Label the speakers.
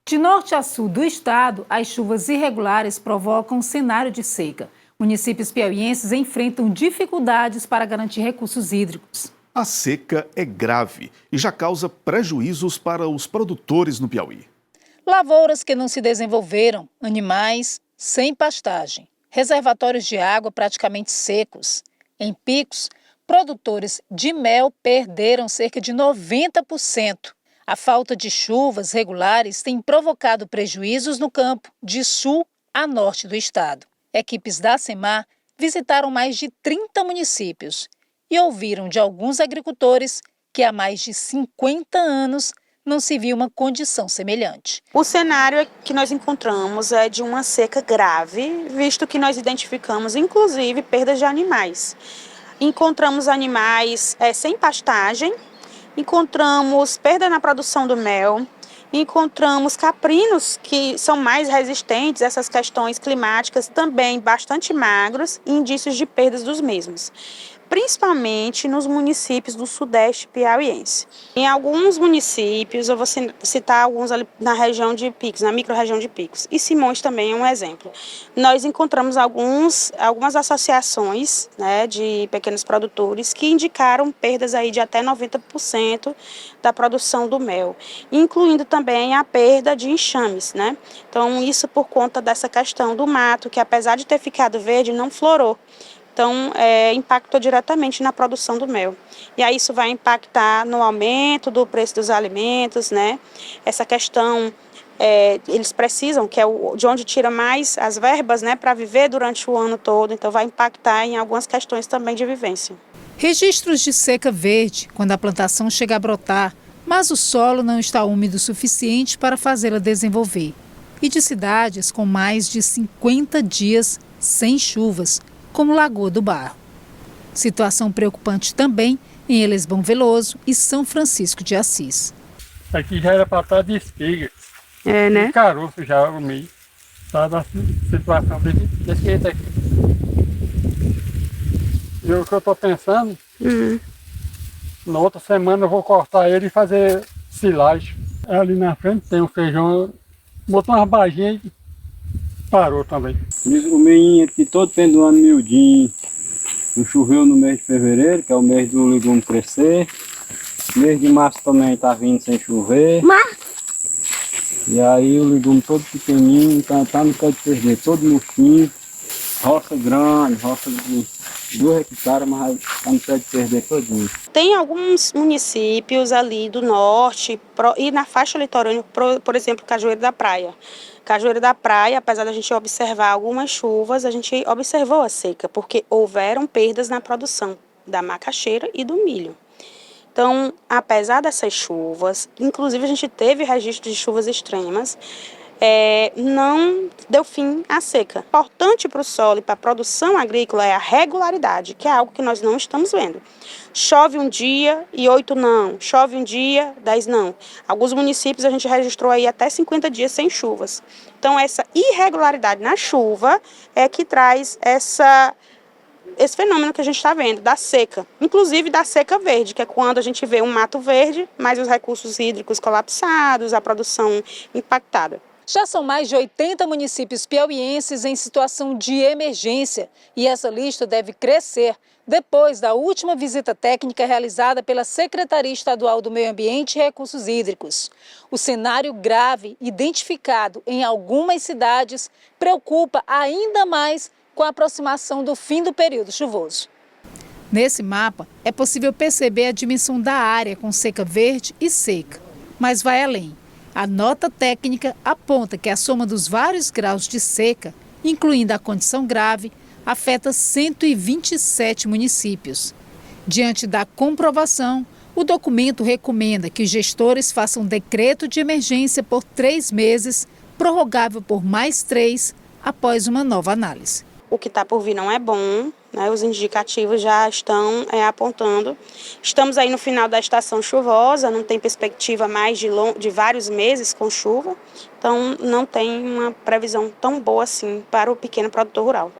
Speaker 1: De norte a sul do estado, as chuvas irregulares provocam um cenário de seca. Municípios piauienses enfrentam dificuldades para garantir recursos hídricos.
Speaker 2: A seca é grave e já causa prejuízos para os produtores no Piauí.
Speaker 1: Lavouras que não se desenvolveram, animais sem pastagem, reservatórios de água praticamente secos. Em Picos, produtores de mel perderam cerca de 90%. A falta de chuvas regulares tem provocado prejuízos no campo, de sul a norte do estado. Equipes da SEMAR visitaram mais de 30 municípios e ouviram de alguns agricultores que há mais de 50 anos não se viu uma condição semelhante.
Speaker 3: O cenário que nós encontramos é de uma seca grave, visto que nós identificamos, inclusive, perdas de animais. Encontramos animais sem pastagem, encontramos perda na produção do mel, encontramos caprinos que são mais resistentes a essas questões climáticas, também bastante magros, e indícios de perdas dos mesmos, principalmente nos municípios do sudeste piauiense. Em alguns municípios, eu vou citar alguns ali na região de Picos, na micro-região de Picos, e Simões também é um exemplo. Nós encontramos algumas associações, de pequenos produtores que indicaram perdas aí de até 90% da produção do mel, incluindo também a perda de enxames, Então, isso por conta dessa questão do mato, que apesar de ter ficado verde, não florou. Então, impactou diretamente na produção do mel. E aí isso vai impactar no aumento do preço dos alimentos, Essa questão, eles precisam, que é de onde tira mais as verbas, para viver durante o ano todo. Então, vai impactar em algumas questões também de vivência.
Speaker 1: Registros de seca verde, quando a plantação chega a brotar, mas o solo não está úmido o suficiente para fazê-la desenvolver. E de cidades com mais de 50 dias sem chuvas, como Lagoa do Barro. Situação preocupante também em Elesbão Veloso e São Francisco de Assis.
Speaker 4: Aqui já era para estar de espiga. De caroço já o meio. Está na situação desse jeito aqui. E o que eu estou pensando, na outra semana eu vou cortar ele e fazer silagem. Ali na frente tem um feijão, botou umas baginhas e parou também.
Speaker 5: O milhinho aqui todo fim do ano miudinho. Não choveu no mês de fevereiro, que é o mês do legume crescer. Mês de março também está vindo sem chover. E aí o legume todo pequenininho, tá no pé de perder, todo murchinho. Roça grande, roça de 2 hectares, mas está no pé de perder todinho.
Speaker 3: Tem alguns municípios ali do norte e na faixa litorânea, por exemplo, Cajueiro da Praia. Cajueiro da Praia, apesar da gente observar algumas chuvas, a gente observou a seca, porque houveram perdas na produção da macaxeira e do milho. Então, apesar dessas chuvas, inclusive a gente teve registro de chuvas extremas, não deu fim à seca. Importante para o solo e para a produção agrícola é a regularidade, que é algo que nós não estamos vendo. Chove um dia e 8 não, chove um dia, 10 não. Alguns municípios a gente registrou aí até 50 dias sem chuvas. Então essa irregularidade na chuva é que traz esse fenômeno que a gente está vendo, da seca, inclusive da seca verde, que é quando a gente vê um mato verde, mas os recursos hídricos colapsados, a produção impactada.
Speaker 1: Já são mais de 80 municípios piauienses em situação de emergência e essa lista deve crescer depois da última visita técnica realizada pela Secretaria Estadual do Meio Ambiente e Recursos Hídricos. O cenário grave identificado em algumas cidades preocupa ainda mais com a aproximação do fim do período chuvoso. Nesse mapa, é possível perceber a dimensão da área com seca verde e seca, mas vai além. A nota técnica aponta que a soma dos vários graus de seca, incluindo a condição grave, afeta 127 municípios. Diante da comprovação, o documento recomenda que os gestores façam decreto de emergência por 3 meses, prorrogável por mais 3, após uma nova análise.
Speaker 3: O que está por vir não é bom, os indicativos já estão apontando. Estamos aí no final da estação chuvosa, não tem perspectiva mais de vários meses com chuva, então não tem uma previsão tão boa assim para o pequeno produtor rural.